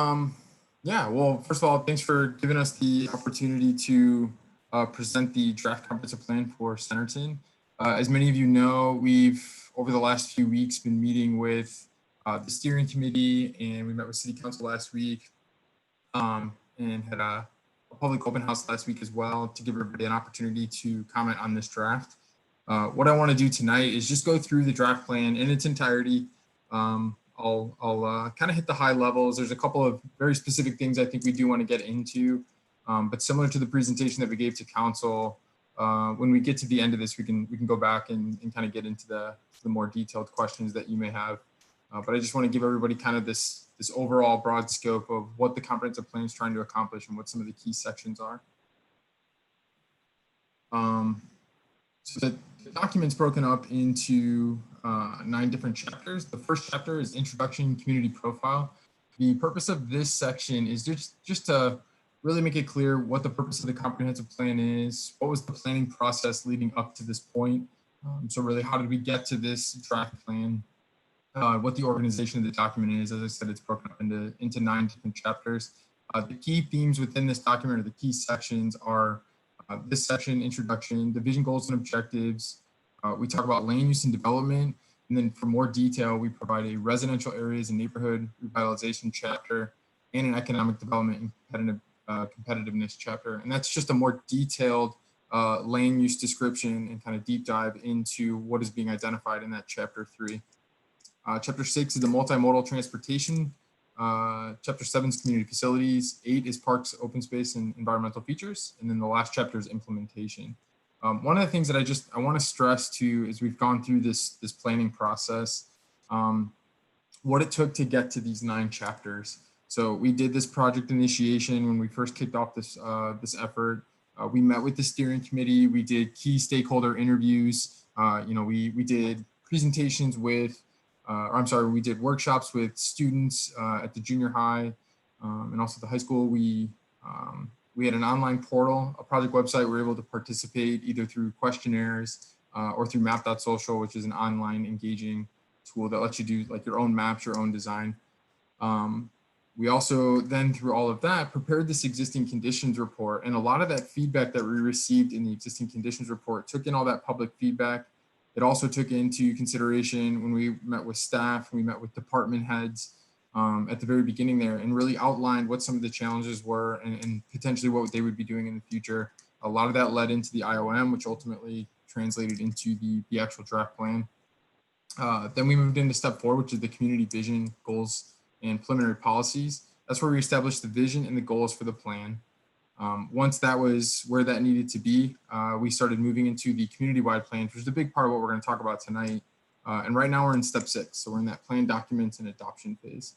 Um, yeah, well, first of all, thanks for giving us the opportunity to present the draft comprehensive plan for Centerton. As many of you know, we've over the last few weeks been meeting with the steering committee, and we met with City Council last week, and had a public open house last week as well to give everybody an opportunity to comment on this draft. What I want to do tonight is just go through the draft plan in its entirety. I'll kind of hit the high levels. There's a couple of very specific things I think we do want to get into, but similar to the presentation that we gave to council, when we get to the end of this, we can go back and kind of get into the more detailed questions that you may have. But I just want to give everybody kind of this overall broad scope of what the comprehensive plan is trying to accomplish and what some of the key sections are. So the document's broken up into 9 different chapters. The first chapter is Introduction, Community Profile. The purpose of this section is just to really make it clear what the purpose of the comprehensive plan is, what was the planning process leading up to this point. So really, how did we get to this draft plan? What the organization of the document is. As I said, it's broken up into 9 different chapters. The key themes within this document, or the key sections, are this section, introduction, the vision, goals, and objectives. We talk about land use and development. And then for more detail, we provide a residential areas and neighborhood revitalization chapter and an economic development and competitiveness chapter. And that's just a more detailed land use description and kind of deep dive into what is being identified in that chapter 3. Chapter 6 is the multimodal transportation. Chapter 7 is community facilities. 8 is parks, open space, and environmental features. And then the last chapter is implementation. One of the things that I want to stress too is we've gone through this planning process, what it took to get to these 9 chapters. So we did this project initiation when we first kicked off this effort. We met with the steering committee. We did key stakeholder interviews. We did presentations with. We did workshops with students at the junior high and also the high school. We had an online portal, a project website. We were able to participate either through questionnaires or through map.social, which is an online engaging tool that lets you do like your own maps, your own design. We also then, through all of that, prepared this existing conditions report. And a lot of that feedback that we received in the existing conditions report took in all that public feedback. It also took into consideration when we met with staff, we met with department heads at the very beginning there, and really outlined what some of the challenges were and potentially what they would be doing in the future. A lot of that led into the IOM, which ultimately translated into the actual draft plan. Then we moved into step 4, which is the community vision, goals, and preliminary policies. That's where we established the vision and the goals for the plan. Once that was where that needed to be, we started moving into the community-wide plan, which is a big part of what we're going to talk about tonight. And right now we're in step 6, so we're in that plan documents and adoption phase.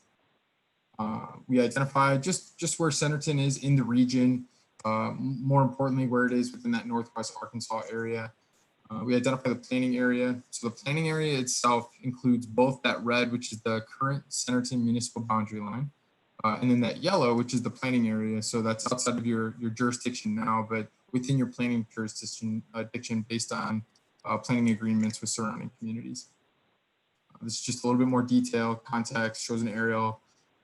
We identified just where Centerton is in the region, more importantly, where it is within that Northwest Arkansas area. We identify the planning area. So the planning area itself includes both that red, which is the current Centerton municipal boundary line, and then that yellow, which is the planning area. So that's outside of your jurisdiction now, but within your planning jurisdiction based on planning agreements with surrounding communities. This is just a little bit more detail, context, shows an aerial,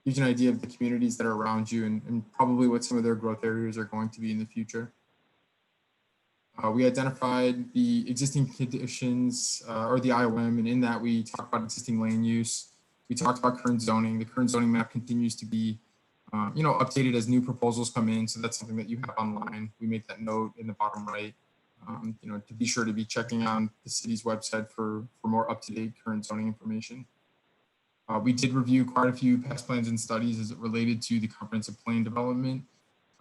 gives you an idea of the communities that are around you and probably what some of their growth areas are going to be in the future. We identified the existing conditions or the IOM, and in that we talked about existing land use. We talked about current zoning. The current zoning map continues to be, updated as new proposals come in. So that's something that you have online. We make that note in the bottom right, to be sure to be checking on the city's website for more up-to-date current zoning information. We did review quite a few past plans and studies as it related to the comprehensive plan development.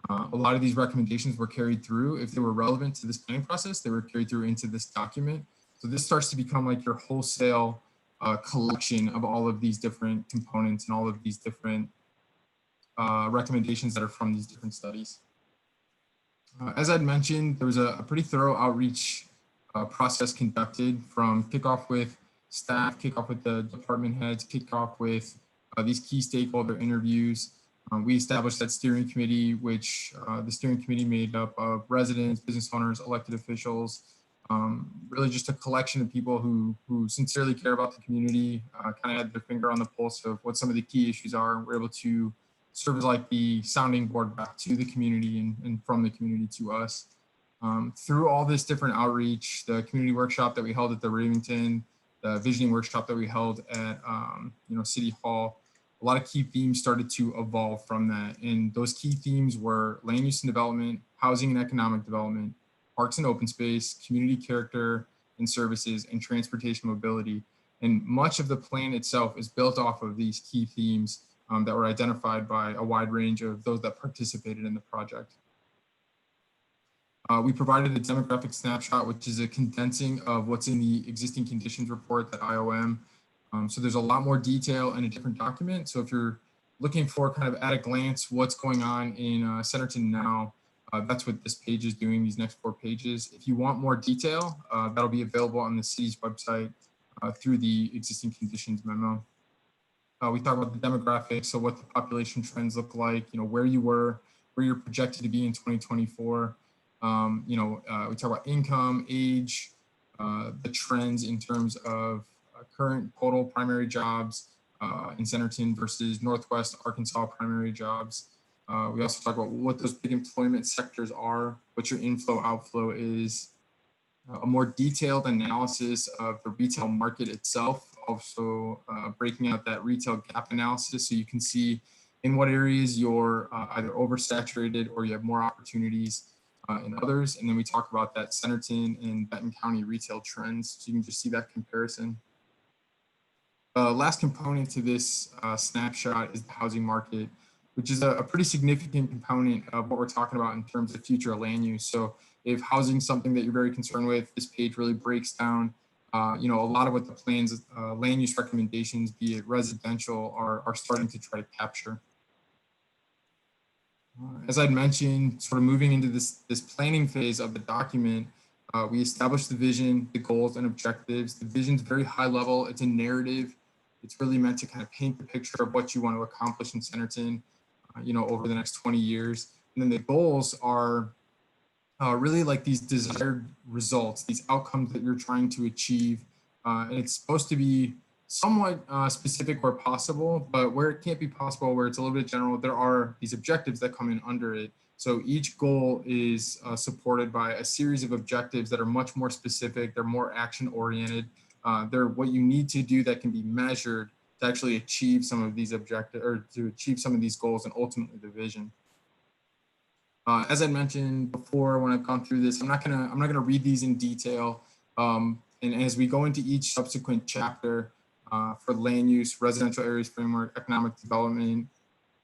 A lot of these recommendations were carried through. If they were relevant to this planning process, they were carried through into this document. So this starts to become like your wholesale collection of all of these different components and all of these different recommendations that are from these different studies. As I'd mentioned, there was a pretty thorough outreach process conducted from kickoff with staff, kickoff with the department heads, kickoff with these key stakeholder interviews. We established that steering committee, which the steering committee made up of residents, business owners, elected officials, really just a collection of people who sincerely care about the community, kind of had their finger on the pulse of what some of the key issues are. We're able to serve as like the sounding board back to the community and from the community to us. Through all this different outreach, the community workshop that we held at the Ravington, the visioning workshop that we held at City Hall, a lot of key themes started to evolve from that. And those key themes were land use and development, housing and economic development, parks and open space, community character and services, and transportation mobility. And much of the plan itself is built off of these key themes that were identified by a wide range of those that participated in the project. We provided a demographic snapshot, which is a condensing of what's in the existing conditions report, that IOM. So there's a lot more detail in a different document. So if you're looking for kind of at a glance what's going on in Centerton now, that's what this page is doing, these next 4 pages. If you want more detail, that'll be available on the city's website through the existing conditions memo. We talk about the demographics, so what the population trends look like, where you were, where you're projected to be in 2024. We talk about income, age, the trends in terms of current total primary jobs in Centerton versus Northwest Arkansas primary jobs. We also talk about what those big employment sectors are, what your inflow outflow is, a more detailed analysis of the retail market itself, also breaking out that retail gap analysis so you can see in what areas you're either oversaturated or you have more opportunities in others. And then we talk about that Centerton and Benton County retail trends, so you can just see that comparison. The last component to this snapshot is the housing market, which is a pretty significant component of what we're talking about in terms of future land use. So if housing is something that you're very concerned with, this page really breaks down a lot of what the plan's land use recommendations, be it residential, are starting to try to capture. As I'd mentioned, sort of moving into this planning phase of the document, we established the vision, the goals, and objectives. The vision's very high level. It's a narrative. It's really meant to kind of paint the picture of what you want to accomplish in Centerton, over the next 20 years. And then the goals are really like these desired results, these outcomes that you're trying to achieve. And it's supposed to be somewhat specific where possible, but where it can't be possible, where it's a little bit general, there are these objectives that come in under it. So each goal is supported by a series of objectives that are much more specific. They're more action oriented. They're what you need to do that can be measured to actually achieve some of these objectives, or to achieve some of these goals and ultimately the vision. As I mentioned before, when I've gone through this, I'm not gonna read these in detail. And as we go into each subsequent chapter, for land use, residential areas framework, economic development,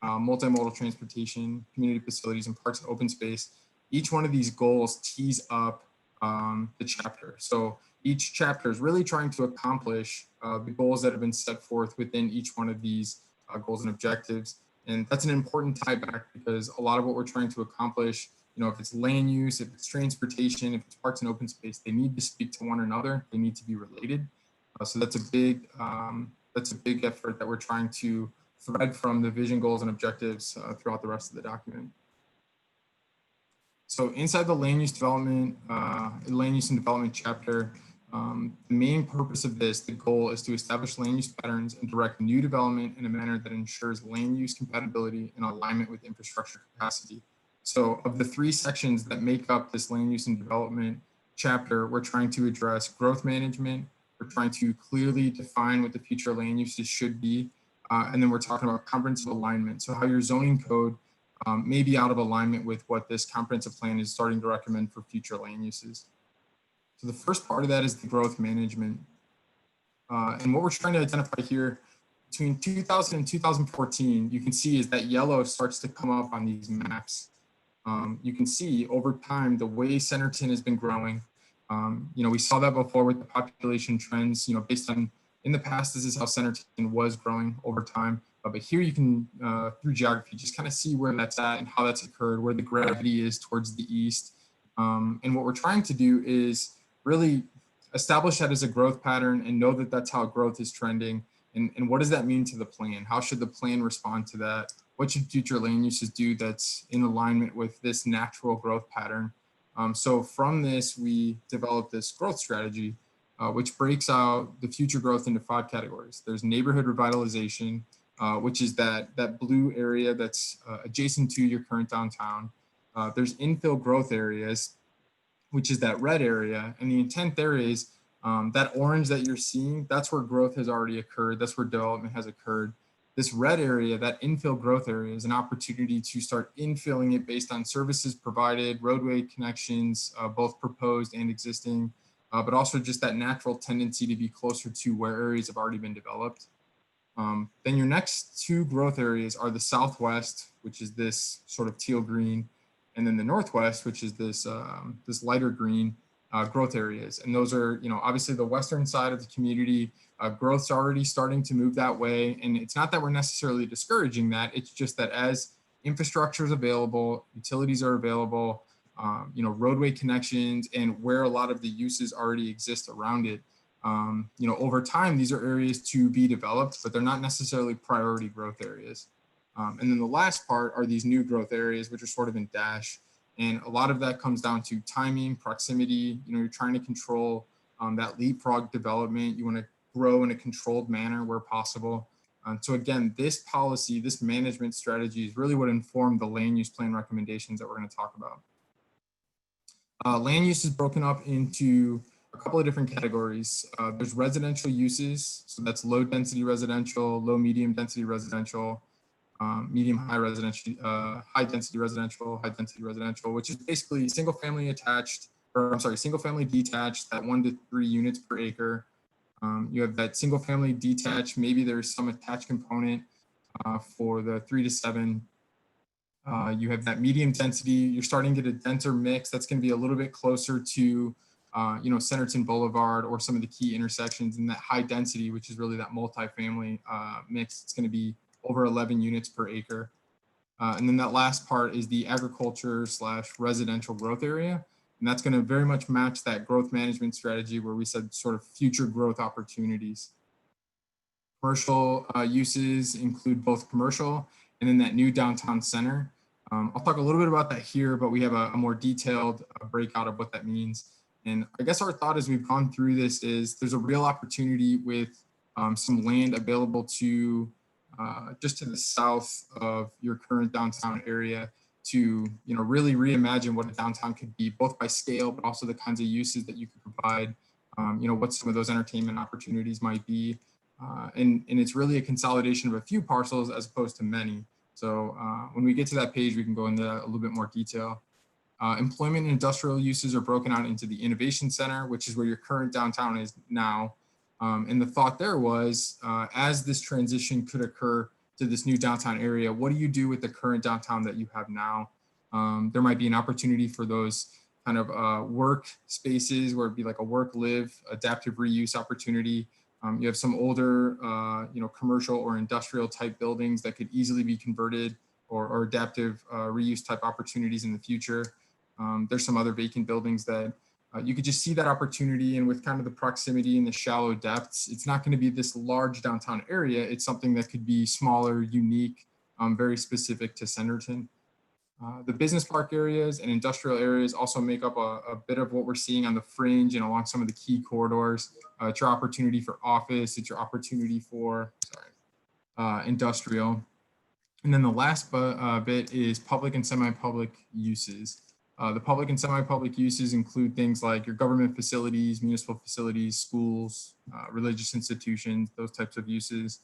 multimodal transportation, community facilities, and parks and open space, each one of these goals tees up the chapter. So each chapter is really trying to accomplish the goals that have been set forth within each one of these goals and objectives. And that's an important tie back, because a lot of what we're trying to accomplish, if it's land use, if it's transportation, if it's parks and open space, they need to speak to one another. They need to be related. So that's a big effort that we're trying to thread from the vision, goals, and objectives throughout the rest of the document. So inside the land use and development chapter, the main purpose of this, the goal, is to establish land use patterns and direct new development in a manner that ensures land use compatibility and alignment with infrastructure capacity. So of the 3 sections that make up this land use and development chapter, we're trying to address growth management. We're trying to clearly define what the future land uses should be. And then we're talking about comprehensive alignment. So how your zoning code may be out of alignment with what this comprehensive plan is starting to recommend for future land uses. So the first part of that is the growth management. And what we're trying to identify here, between 2000 and 2014, you can see is that yellow starts to come up on these maps. You can see over time, the way Centerton has been growing. We saw that before with the population trends, based on, in the past, this is how Centerton was growing over time. But here you can, through geography, just kind of see where that's at and how that's occurred, where the gravity is towards the east. And what we're trying to do is really establish that as a growth pattern and know that that's how growth is trending. And what does that mean to the plan? How should the plan respond to that? What should future land uses do that's in alignment with this natural growth pattern? So from this, we developed this growth strategy, which breaks out the future growth into 5 categories. There's neighborhood revitalization, which is that blue area that's adjacent to your current downtown. There's infill growth areas, which is that red area. And the intent there is that orange that you're seeing, that's where growth has already occurred. That's where development has occurred. This red area, that infill growth area, is an opportunity to start infilling it based on services provided, roadway connections, both proposed and existing, but also just that natural tendency to be closer to where areas have already been developed. Then your next two growth areas are the southwest, which is this sort of teal green, and then the northwest, which is this this lighter green growth areas. And those are, obviously the western side of the community. Growth's already starting to move that way, and it's not that we're necessarily discouraging that. It's just that as infrastructure is available, utilities are available, roadway connections, and where a lot of the uses already exist around it. Over time, these are areas to be developed, but they're not necessarily priority growth areas. And then the last part are these new growth areas, which are sort of in dash. And a lot of that comes down to timing, proximity. You're trying to control that leapfrog development. You want to grow in a controlled manner where possible. So again, this policy, this management strategy is really what informed the land use plan recommendations that we're going to talk about. Land use is broken up into a couple of different categories. There's residential uses, so that's low density residential, low medium density residential, medium high residential, high density residential, which is basically single family attached, or I'm sorry, single family detached, that 1 to 3 units per acre. You have that single family detached, maybe there's some attached component for the 3 to 7. You have that medium density, you're starting to get a denser mix that's going to be a little bit closer to Centerton Boulevard or some of the key intersections, and that high density, which is really that multifamily mix. It's going to be over 11 units per acre. And then that last part is the agriculture / residential growth area. And that's going to very much match that growth management strategy where we said sort of future growth opportunities. Commercial uses include both commercial and then that new downtown center. I'll talk a little bit about that here, but we have a more detailed breakout of what that means. And I guess our thought as we've gone through this is there's a real opportunity with some land available to just to the south of your current downtown area to really reimagine what a downtown could be, both by scale, but also the kinds of uses that you could provide, what some of those entertainment opportunities might be. And it's really a consolidation of a few parcels as opposed to many. So when we get to that page, we can go into that a little bit more detail. Employment and industrial uses are broken out into the innovation center, which is where your current downtown is now. And the thought there was, as this transition could occur to this new downtown area, what do you do with the current downtown that you have now? There might be an opportunity for those kind of work spaces where it'd be like a work, live, adaptive reuse opportunity. You have some older, commercial or industrial type buildings that could easily be converted or adaptive reuse type opportunities in the future. There's some other vacant buildings that you could just see that opportunity, and with kind of the proximity and the shallow depths, it's not going to be this large downtown area. It's something that could be smaller, unique, very specific to Centerton. The business park areas and industrial areas also make up a bit of what we're seeing on the fringe and along some of the key corridors. It's your opportunity for office, it's your opportunity for, industrial. And then the last bit is public and semi-public uses. The public and semi-public uses include things like your government facilities, municipal facilities, schools, religious institutions, those types of uses.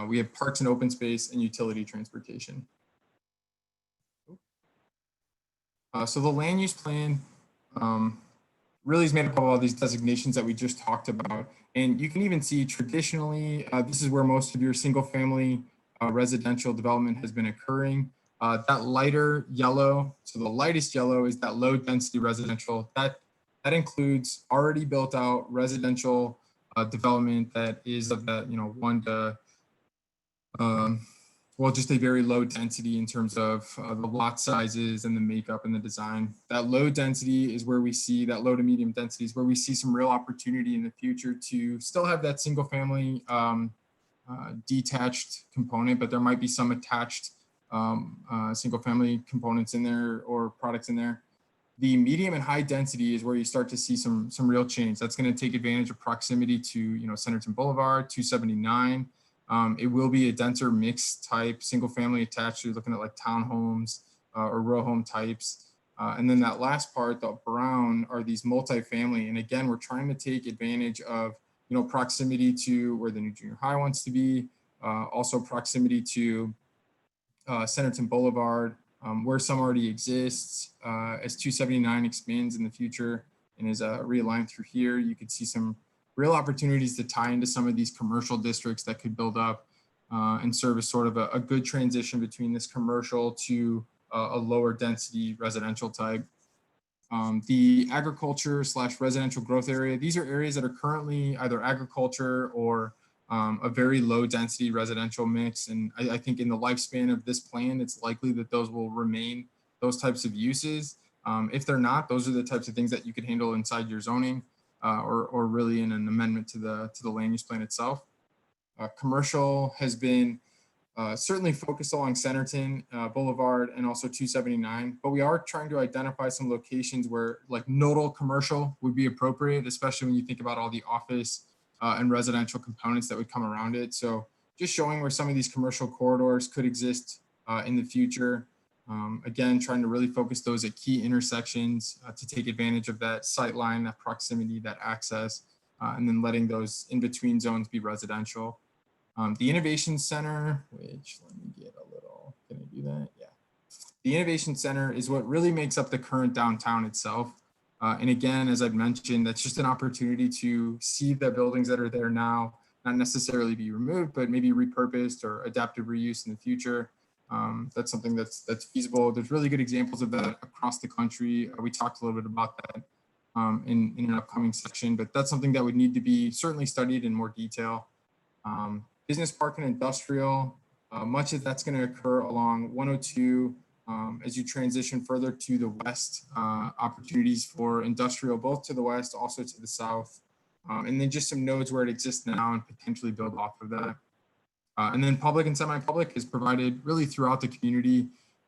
We have parks and open space and utility transportation. So the land use plan really is made up of all these designations that we just talked about. And you can even see traditionally, this is where most of your single family residential development has been occurring. That lighter yellow, so the lightest yellow is that low density residential. That includes already built out residential development that is of that, 1 to, just a very low density in terms of the lot sizes and the makeup and the design. That low density is where we see, that low to medium density is where we see some real opportunity in the future to still have that single family detached component, but there might be some attached single family components in there or products in there. The medium and high density is where you start to see some real change. That's going to take advantage of proximity to Centerton Boulevard, 279. It will be a denser mixed type, single family attached. So you're looking at like townhomes or row home types. And then that last part, the brown, are these multifamily. And again, we're trying to take advantage of, proximity to where the new junior high wants to be, also proximity to Centerton Boulevard, where some already exists. As 279 expands in the future and is realigned through here, you could see some real opportunities to tie into some of these commercial districts that could build up and serve as sort of a good transition between this commercial to a lower density residential type. The agriculture / residential growth area, these are areas that are currently either agriculture or a very low density residential mix. And I think in the lifespan of this plan, it's likely that those will remain those types of uses. If they're not, those are the types of things that you could handle inside your zoning or really in an amendment to the land use plan itself. Commercial has been certainly focused along Centerton Boulevard and also 279, but we are trying to identify some locations where like nodal commercial would be appropriate, especially when you think about all the office and residential components that would come around it. So just showing where some of these commercial corridors could exist in the future. Again, trying to really focus those at key intersections to take advantage of that sight line, that proximity, that access, and then letting those in-between zones be residential. The Innovation Center, which let me get a little, can I do that? Yeah. The Innovation Center is what really makes up the current downtown itself. And again, as I've mentioned, that's just an opportunity to see the buildings that are there now, not necessarily be removed, but maybe repurposed or adaptive reuse in the future. That's something that's feasible. There's really good examples of that across the country. We talked a little bit about that in an upcoming section, but that's something that would need to be certainly studied in more detail. Business park and industrial, much of that's going to occur along 102 as you transition further to the west, opportunities for industrial, both to the west, also to the south, and then just some nodes where it exists now and potentially build off of that. And then public and semi-public is provided really throughout the community.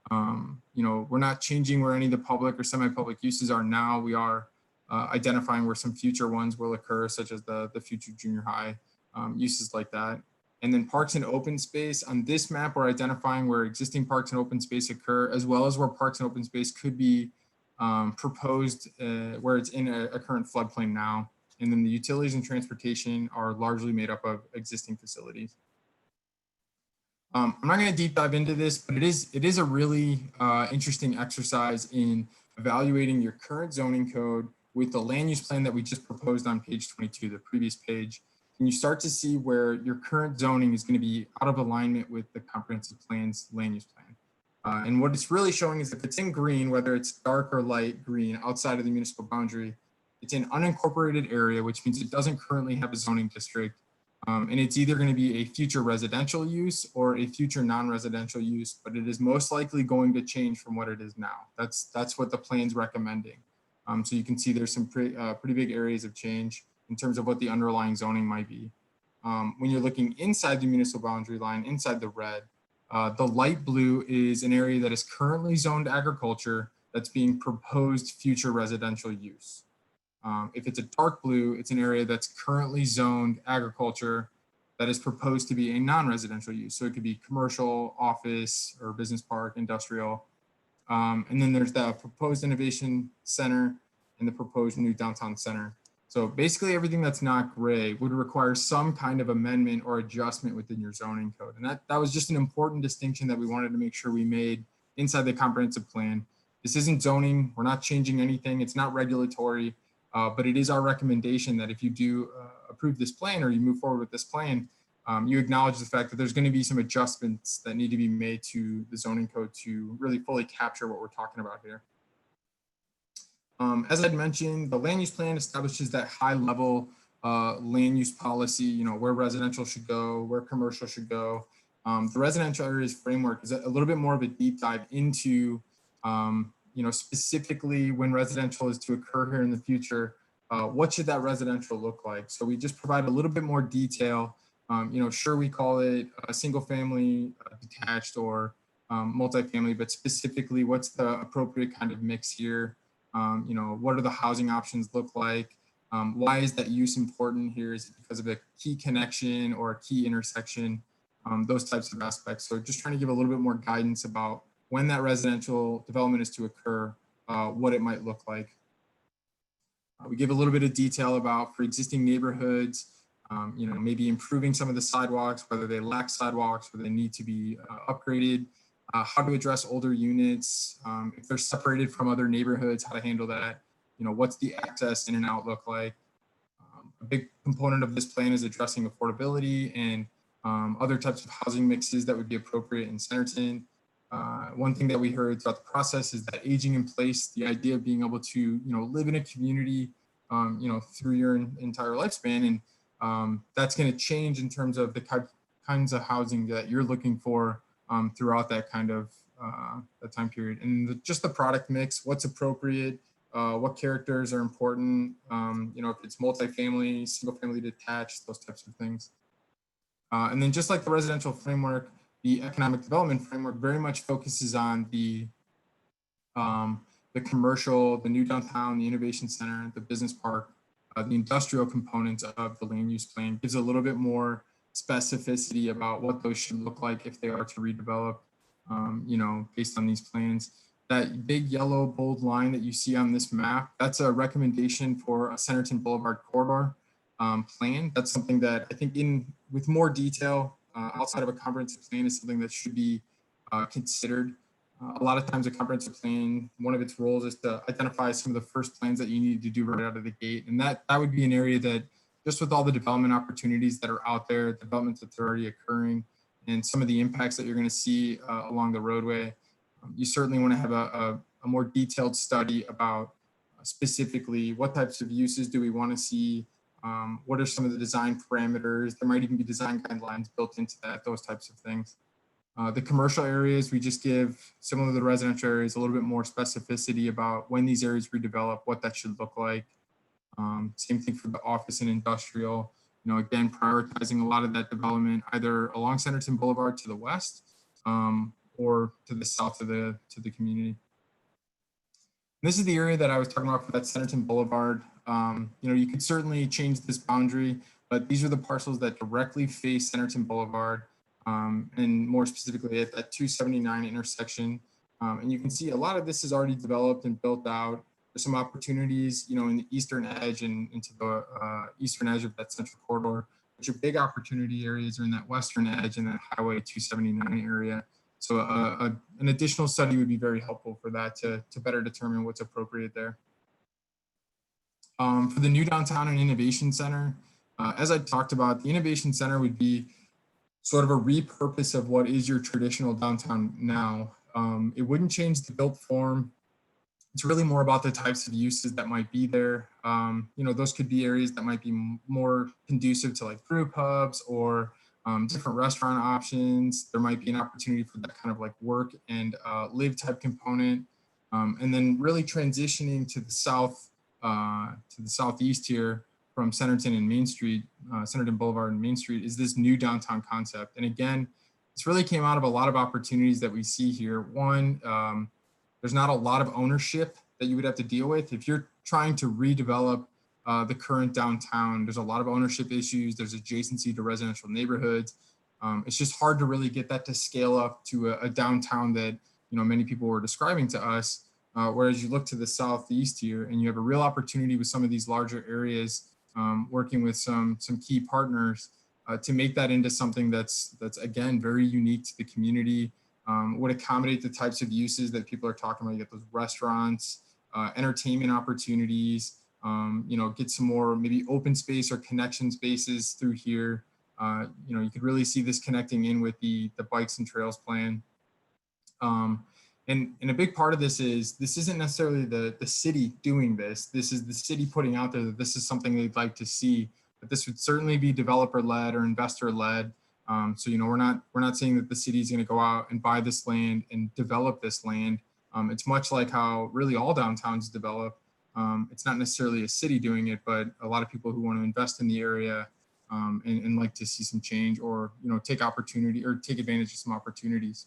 We're not changing where any of the public or semi-public uses are now. We are identifying where some future ones will occur, such as the future junior high uses like that. And then parks and open space. On this map, we're identifying where existing parks and open space occur, as well as where parks and open space could be proposed where it's in a current floodplain now. And then the utilities and transportation are largely made up of existing facilities. I'm not going to deep dive into this, but it is a really interesting exercise in evaluating your current zoning code with the land use plan that we just proposed on page 22, the previous page. And you start to see where your current zoning is going to be out of alignment with the comprehensive plan's land use plan. And what it's really showing is if it's in green, whether it's dark or light green outside of the municipal boundary, it's an unincorporated area, which means it doesn't currently have a zoning district. And it's either going to be a future residential use or a future non-residential use, but it is most likely going to change from what it is now. That's what the plan's recommending. So you can see there's some pretty big areas of change in terms of what the underlying zoning might be. When you're looking inside the municipal boundary line, inside the red, the light blue is an area that is currently zoned agriculture that's being proposed future residential use. If it's a dark blue, it's an area that's currently zoned agriculture that is proposed to be a non-residential use. So it could be commercial, office, or business park, industrial. And then there's the proposed innovation center and the proposed new downtown center. So basically everything that's not gray would require some kind of amendment or adjustment within your zoning code. And that was just an important distinction that we wanted to make sure we made inside the comprehensive plan. This isn't zoning, we're not changing anything, it's not regulatory, but it is our recommendation that if you do approve this plan or you move forward with this plan, you acknowledge the fact that there's going to be some adjustments that need to be made to the zoning code to really fully capture what we're talking about here. As I'd mentioned, the land use plan establishes that high level land use policy, where residential should go, where commercial should go. The residential areas framework is a little bit more of a deep dive into, specifically when residential is to occur here in the future, what should that residential look like? So we just provide a little bit more detail. Sure, we call it a single family, detached, or multifamily, but specifically what's the appropriate kind of mix here? What are the housing options look like? Why is that use important here? Is it because of a key connection or a key intersection those types of aspects. So just trying to give a little bit more guidance about when that residential development is to occur, what it might look like. We give a little bit of detail about for existing neighborhoods, maybe improving some of the sidewalks, whether they lack sidewalks, whether they need to be upgraded, how to address older units, if they're separated from other neighborhoods, how to handle that, what's the access in and out look like. A big component of this plan is addressing affordability and other types of housing mixes that would be appropriate in Centerton. One thing that we heard throughout the process is that aging in place, the idea of being able to, live in a community, through your entire lifespan. And that's going to change in terms of the kinds of housing that you're looking for throughout that kind of that time period. And just the product mix, what's appropriate, what characters are important, if it's multifamily, single family detached, those types of things. And then just like the residential framework, the economic development framework very much focuses on the commercial, the new downtown, the innovation center, the business park, the industrial components of the land use plan. Gives a little bit more specificity about what those should look like if they are to redevelop, based on these plans. That big yellow bold line that you see on this map, that's a recommendation for a Centerton Boulevard corridor plan. That's something that I think with more detail outside of a comprehensive plan is something that should be considered. A lot of times a comprehensive plan, one of its roles is to identify some of the first plans that you need to do right out of the gate. And that would be an area that just with all the development opportunities that are out there, developments that are already occurring, and some of the impacts that you're going to see along the roadway, you certainly want to have a more detailed study about specifically what types of uses do we want to see, what are some of the design parameters. There might even be design guidelines built into that, those types of things. The commercial areas, we just give, similar to the residential areas, a little bit more specificity about when these areas redevelop, what that should look like. Same thing for the office and industrial. Again, prioritizing a lot of that development either along Centerton Boulevard to the west or to the south of the community. And this is the area that I was talking about for that Centerton Boulevard. You could certainly change this boundary, but these are the parcels that directly face Centerton Boulevard. And more specifically at that 279 intersection. And you can see a lot of this is already developed and built out. There's some opportunities, in the eastern edge and into the eastern edge of that central corridor. But your big opportunity areas are in that western edge and that Highway 279 area. So an additional study would be very helpful for that to better determine what's appropriate there. For the new downtown and innovation center, as I talked about, the innovation center would be sort of a repurpose of what is your traditional downtown now. It wouldn't change the built form. It's really more about the types of uses that might be there. Those could be areas that might be more conducive to like brew pubs or different restaurant options. There might be an opportunity for that kind of like work and live type component. And then really transitioning to the southeast here from Centerton and Main Street, Centerton Boulevard and Main Street, is this new downtown concept. And again, this really came out of a lot of opportunities that we see here. One, there's not a lot of ownership that you would have to deal with. If you're trying to redevelop the current downtown, there's a lot of ownership issues. There's adjacency to residential neighborhoods. It's just hard to really get that to scale up to a downtown that many people were describing to us. Whereas you look to the southeast here and you have a real opportunity with some of these larger areas, working with some key partners to make that into something that's again very unique to the community, would accommodate the types of uses that people are talking about. You get those restaurants, entertainment opportunities, get some more maybe open space or connection spaces through here. You could really see this connecting in with the bikes and trails plan. And a big part of this isn't necessarily the city doing this. This is the city putting out there that this is something they'd like to see, but this would certainly be developer led or investor led. So, we're not saying that the city is going to go out and buy this land and develop this land. It's much like how really all downtowns develop. It's not necessarily a city doing it, but a lot of people who want to invest in the area and like to see some change or, take opportunity or take advantage of some opportunities.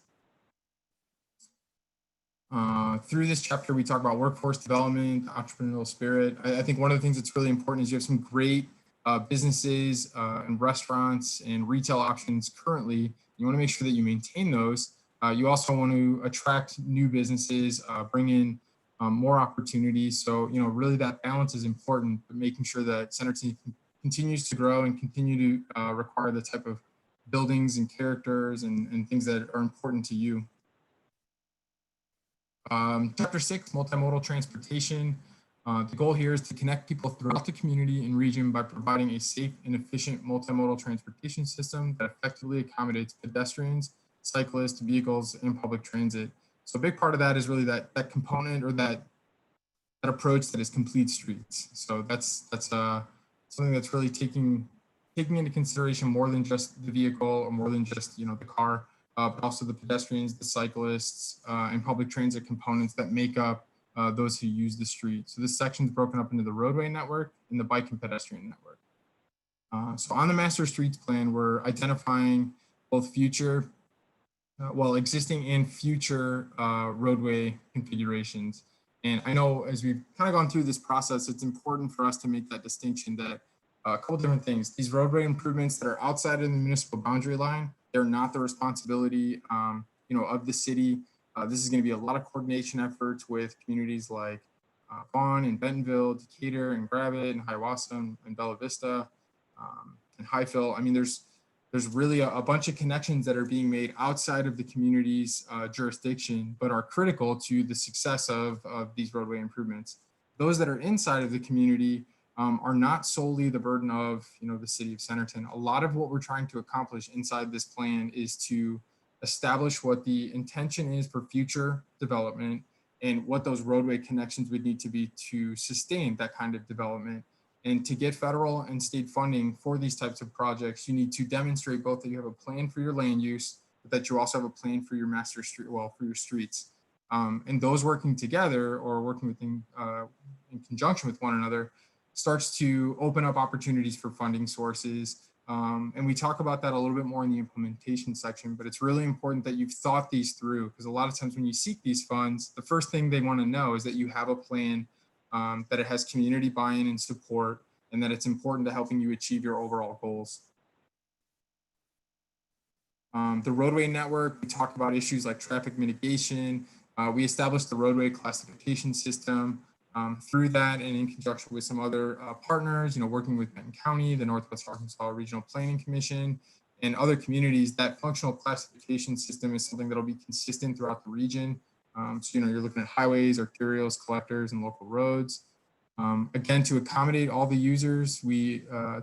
Through this chapter, we talk about workforce development, entrepreneurial spirit. I think one of the things that's really important is you have some great businesses and restaurants and retail options currently. You want to make sure that you maintain those. You also want to attract new businesses, bring in more opportunities. So, really that balance is important, but making sure that Centerton continues to grow and continue to require the type of buildings and characters and things that are important to you. Chapter 6, Multimodal Transportation. The goal here is to connect people throughout the community and region by providing a safe and efficient multimodal transportation system that effectively accommodates pedestrians, cyclists, vehicles, and public transit. So a big part of that is really that component or that approach that is complete streets. So that's something that's really taking into consideration more than just the vehicle or more than just the car, but also the pedestrians, the cyclists, and public transit components that make up those who use the street. So this section is broken up into the roadway network and the bike and pedestrian network. So on the master streets plan, we're identifying both existing and future roadway configurations. And I know as we've kind of gone through this process, it's important for us to make that distinction that a couple different things. These roadway improvements that are outside of the municipal boundary line, they're not the responsibility, of the city. This is going to be a lot of coordination efforts with communities like Vaughan and Bentonville, Decatur and Gravette and Hiawassee and Bella Vista and Highfill. I mean, there's really a bunch of connections that are being made outside of the community's jurisdiction, but are critical to the success of these roadway improvements. Those that are inside of the community are not solely the burden of the city of Centerton. A lot of what we're trying to accomplish inside this plan is to establish what the intention is for future development and what those roadway connections would need to be to sustain that kind of development. And to get federal and state funding for these types of projects, you need to demonstrate both that you have a plan for your land use, but that you also have a plan for your for your streets. And those working together or working in conjunction with one another starts to open up opportunities for funding sources. And we talk about that a little bit more in the implementation section, but it's really important that you've thought these through, because a lot of times when you seek these funds, the first thing they want to know is that you have a plan, that it has community buy-in and support, and that it's important to helping you achieve your overall goals. The roadway network, we talk about issues like traffic mitigation. We established the roadway classification system. Through that and in conjunction with some other partners, working with Benton County, the Northwest Arkansas Regional Planning Commission, and other communities, that functional classification system is something that'll be consistent throughout the region. So, you're looking at highways, arterials, collectors, and local roads. Again, to accommodate all the users, we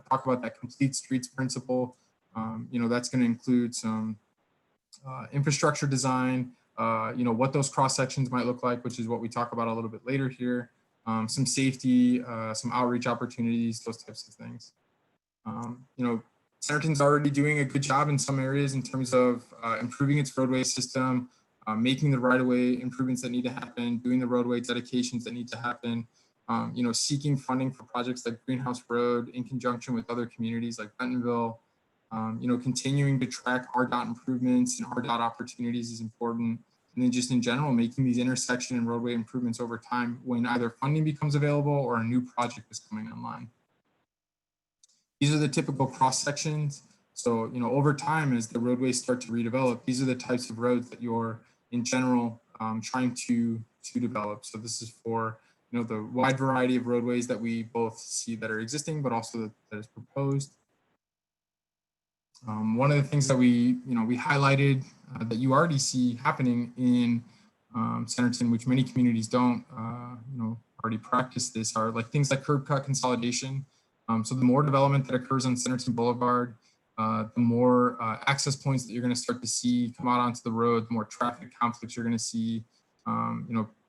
talk about that complete streets principle. That's going to include some infrastructure design, what those cross sections might look like, which is what we talk about a little bit later here. Some safety, some outreach opportunities, those types of things. Centerton's already doing a good job in some areas in terms of improving its roadway system, making the right-of-way improvements that need to happen, doing the roadway dedications that need to happen, seeking funding for projects like Greenhouse Road in conjunction with other communities like Bentonville. Continuing to track RDOT improvements and RDOT opportunities is important. And then just in general, making these intersection and roadway improvements over time when either funding becomes available or a new project is coming online. These are the typical cross sections. So, over time, as the roadways start to redevelop, these are the types of roads that you're in general trying to develop. So this is for, the wide variety of roadways that we both see that are existing, but also that is proposed. One of the things that we highlighted that you already see happening in Centerton, which many communities don't, already practice this, are like things like curb cut consolidation. So the more development that occurs on Centerton Boulevard, the more access points that you're going to start to see come out onto the road, the more traffic conflicts you're going to see,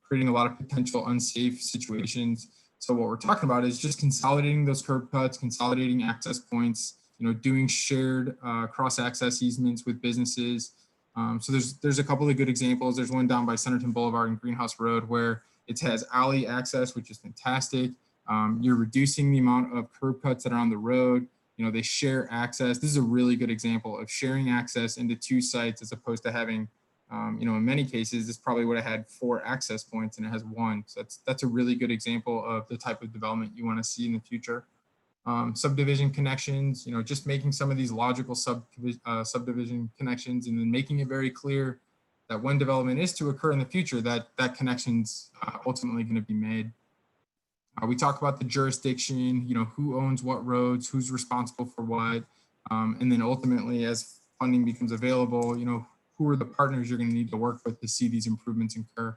creating a lot of potential unsafe situations. So what we're talking about is just consolidating those curb cuts, consolidating access points, doing shared cross-access easements with businesses. So there's a couple of good examples. There's one down by Centerton Boulevard and Greenhouse Road where it has alley access, which is fantastic. You're reducing the amount of curb cuts that are on the road. They share access. This is a really good example of sharing access into two sites as opposed to having, in many cases, this probably would have had 4 access points and it has 1. So that's a really good example of the type of development you want to see in the future. subdivision connections, just making some of these logical subdivision connections, and then making it very clear that when development is to occur in the future, that connection's ultimately going to be made. We talk about the jurisdiction, who owns what roads, who's responsible for what, and then ultimately, as funding becomes available, who are the partners you're going to need to work with to see these improvements occur.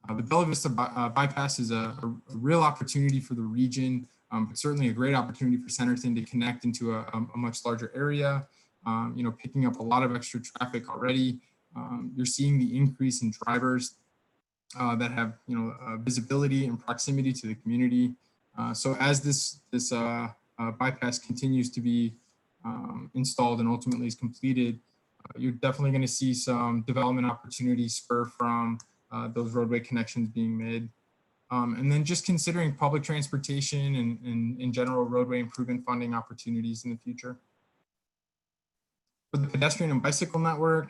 The Bella Vista bypass is a real opportunity for the region, but certainly a great opportunity for Centerton to connect into a much larger area, picking up a lot of extra traffic already. You're seeing the increase in drivers that have, visibility and proximity to the community. So as this bypass continues to be installed and ultimately is completed, you're definitely going to see some development opportunities spur from those roadway connections being made. And then just considering public transportation and in general roadway improvement funding opportunities in the future. For the pedestrian and bicycle network,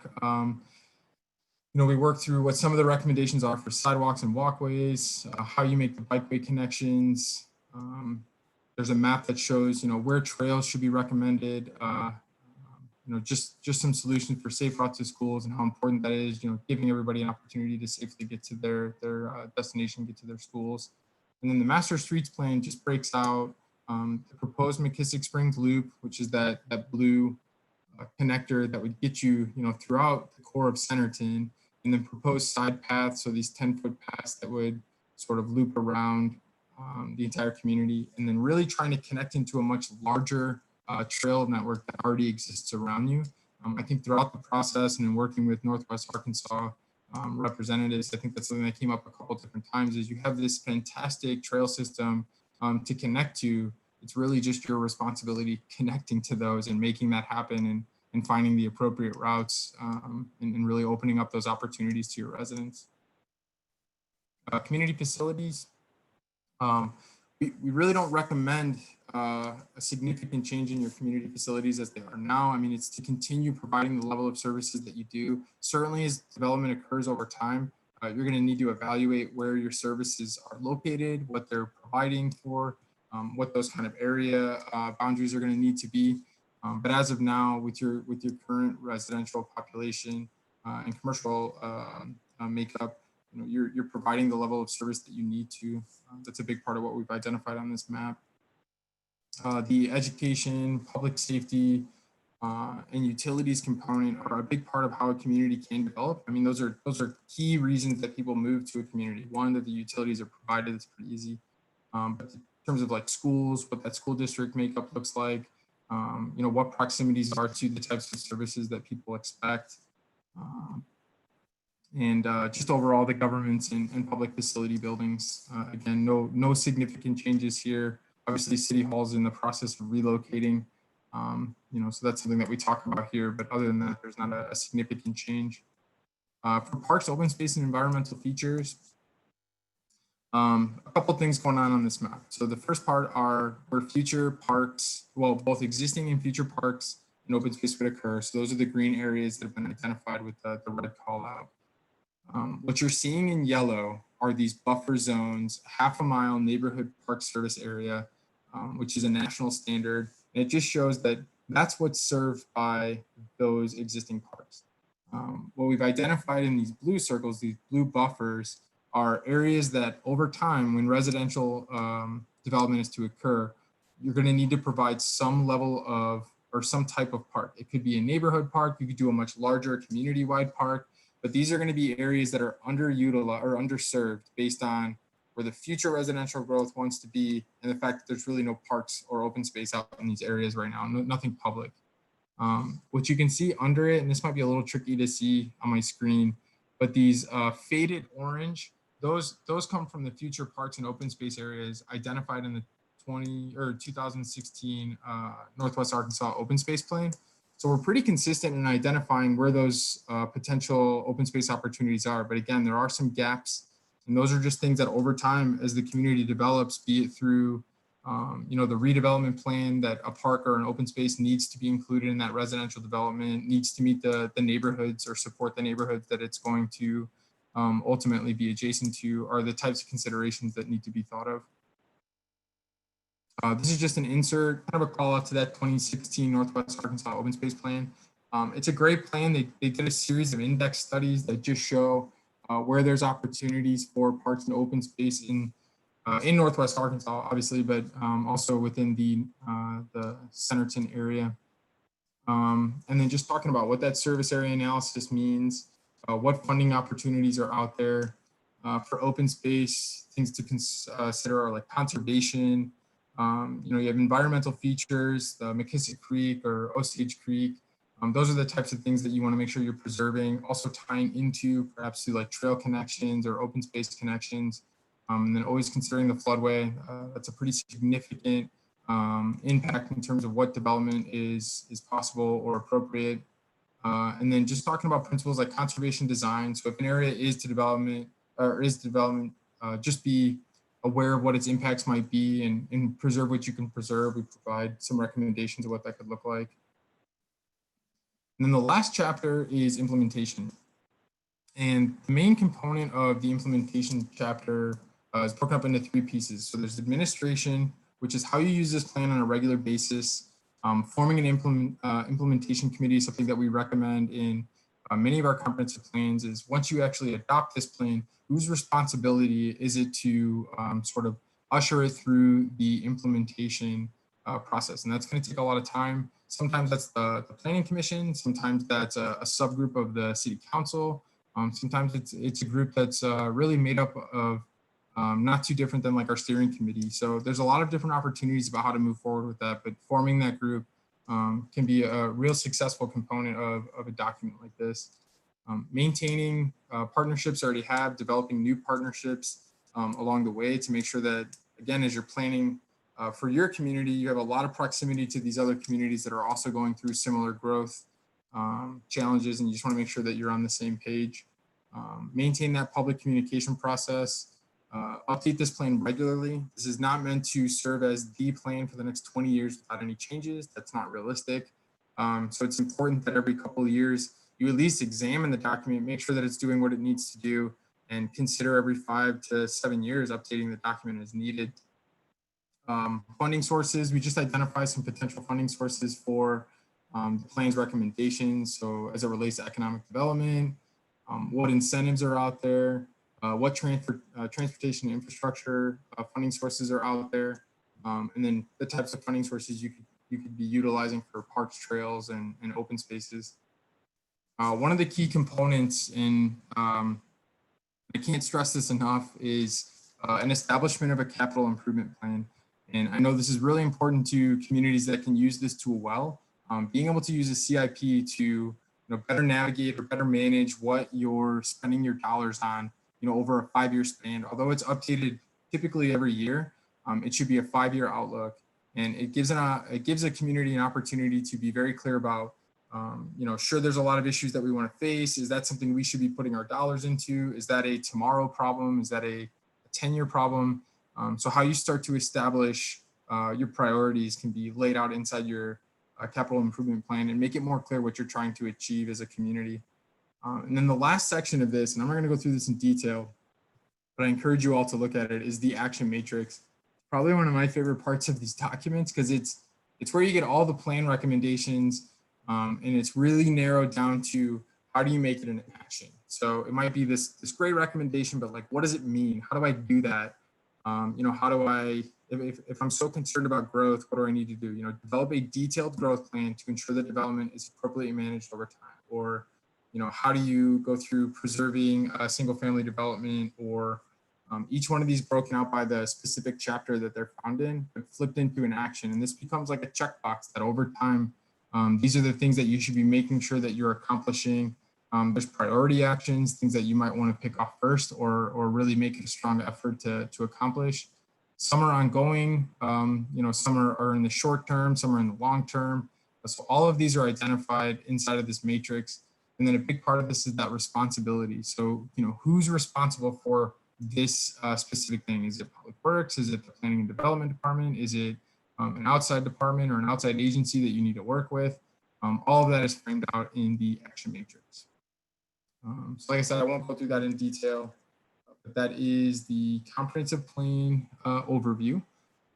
we work through what some of the recommendations are for sidewalks and walkways, how you make the bikeway connections. There's a map that shows, where trails should be recommended, just some solutions for safe routes to schools and how important that is, giving everybody an opportunity to safely get to their destination, get to their schools. And then the master streets plan just breaks out the proposed McKissick Springs loop, which is that blue connector that would get you, throughout the core of Centerton, and then proposed side paths, so these 10-foot paths that would sort of loop around the entire community, and then really trying to connect into a much larger trail network that already exists around you. I think throughout the process and in working with Northwest Arkansas representatives, I think that's something that came up a couple of different times, is you have this fantastic trail system to connect to. It's really just your responsibility connecting to those and making that happen and finding the appropriate routes and really opening up those opportunities to your residents. Community facilities. We really don't recommend a significant change in your community facilities as they are now. I mean, it's to continue providing the level of services that you do. Certainly as development occurs over time, you're going to need to evaluate where your services are located, what they're providing for, what those kind of area boundaries are going to need to be. But as of now, with your current residential population and commercial makeup, you're providing the level of service that you need to. That's a big part of what we've identified on this map. The education, public safety, and utilities component are a big part of how a community can develop. I mean, those are key reasons that people move to a community. One, that the utilities are provided, it's pretty easy. But in terms of like schools, what that school district makeup looks like, what proximities are to the types of services that people expect. And just overall the governments and public facility buildings. Again, no significant changes here. Obviously, City Hall's in the process of relocating, so that's something that we talk about here. But other than that, there's not a significant change. For parks, open space, and environmental features, a couple things going on this map. So the first part are where future parks, well, both existing and future parks and open space would occur. So those are the green areas that have been identified with the red call out. What you're seeing in yellow are these buffer zones, half-a-mile neighborhood park service area, which is a national standard. And it just shows that that's what's served by those existing parks. What we've identified in these blue circles, these blue buffers, are areas that over time, when residential development is to occur, you're going to need to provide some level of, or some type of park. It could be a neighborhood park. You could do a much larger community-wide park. But these are going to be areas that are underutilized or underserved based on where the future residential growth wants to be and the fact that there's really no parks or open space out in these areas right now, nothing public. What you can see under it, and this might be a little tricky to see on my screen, but these faded orange, those come from the future parks and open space areas identified in the 2016 Northwest Arkansas open space plan. So we're pretty consistent in identifying where those potential open space opportunities are. But again, there are some gaps, and those are just things that over time, as the community develops, be it through the redevelopment plan, that a park or an open space needs to be included in that residential development, needs to meet the neighborhoods or support the neighborhoods that it's going to ultimately be adjacent to, are the types of considerations that need to be thought of. This is just an insert, kind of a call out to that 2016 Northwest Arkansas Open Space Plan. It's a great plan. They did a series of index studies that just show where there's opportunities for parks and open space in Northwest Arkansas, obviously, but also within the Centerton area. And then just talking about what that service area analysis means, what funding opportunities are out there for open space. Things to consider are like conservation. You have environmental features, the McKissick Creek or Osage Creek. Those are the types of things that you want to make sure you're preserving. Also tying into perhaps to like trail connections or open space connections. And then always considering the floodway. That's a pretty significant impact in terms of what development is possible or appropriate. And then just talking about principles like conservation design. So if an area is to development or is development, just be aware of what its impacts might be and preserve what you can preserve. We provide some recommendations of what that could look like. And then the last chapter is implementation. And the main component of the implementation chapter is broken up into three pieces. So there's administration, which is how you use this plan on a regular basis. Forming an implementation committee is something that we recommend in many of our comprehensive plans. Is once you actually adopt this plan, whose responsibility is it to sort of usher it through the implementation process? And that's going to take a lot of time. Sometimes that's the planning commission. Sometimes that's a subgroup of the city council. Sometimes it's a group that's really made up of not too different than like our steering committee. So there's a lot of different opportunities about how to move forward with that, but forming that group can be a real successful component of a document like this. Maintaining partnerships already have, developing new partnerships along the way to make sure that, again, as you're planning for your community, you have a lot of proximity to these other communities that are also going through similar growth challenges, and you just want to make sure that you're on the same page. Maintain that public communication process. Update this plan regularly. This is not meant to serve as the plan for the next 20 years without any changes. That's not realistic. So it's important that every couple of years you at least examine the document, make sure that it's doing what it needs to do, and consider every 5 to 7 years updating the document as needed. Funding sources, we just identify some potential funding sources for the plan's recommendations. So as it relates to economic development, what incentives are out there, what transportation and infrastructure funding sources are out there, and then the types of funding sources you could be utilizing for parks, trails, and open spaces. One of the key components in, I can't stress this enough, is an establishment of a capital improvement plan. And I know this is really important to communities that can use this tool well. Being able to use a CIP to better navigate or better manage what you're spending your dollars on, over a 5-year span. Although it's updated typically every year, it should be a 5-year outlook, and it gives a community an opportunity to be very clear about, sure, there's a lot of issues that we want to face. Is that something we should be putting our dollars into? Is that a tomorrow problem? Is that a 10-year problem? So how you start to establish your priorities can be laid out inside your capital improvement plan and make it more clear what you're trying to achieve as a community. And then the last section of this, and I'm not going to go through this in detail, but I encourage you all to look at it, is the action matrix. Probably one of my favorite parts of these documents because it's where you get all the plan recommendations, and it's really narrowed down to how do you make it an action. So it might be this great recommendation, but like, what does it mean? How do I do that? How do I, if I'm so concerned about growth, what do I need to do? Develop a detailed growth plan to ensure that development is appropriately managed over time. Or, how do you go through preserving single family development, or each one of these broken out by the specific chapter that they're found in, but flipped into an action. And this becomes like a checkbox that over time, these are the things that you should be making sure that you're accomplishing. There's priority actions, things that you might want to pick off first, or really make a strong effort to accomplish. Some are ongoing, some are in the short term, some are in the long term. So all of these are identified inside of this matrix. And then a big part of this is that responsibility. So, who's responsible for this specific thing? Is it Public Works? Is it the Planning and Development Department? Is it an outside department or an outside agency that you need to work with? All of that is framed out in the action matrix. So like I said, I won't go through that in detail, but that is the comprehensive plan overview.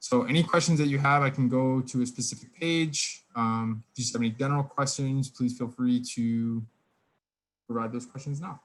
So any questions that you have, I can go to a specific page. If you just have any general questions, please feel free to provide those questions now.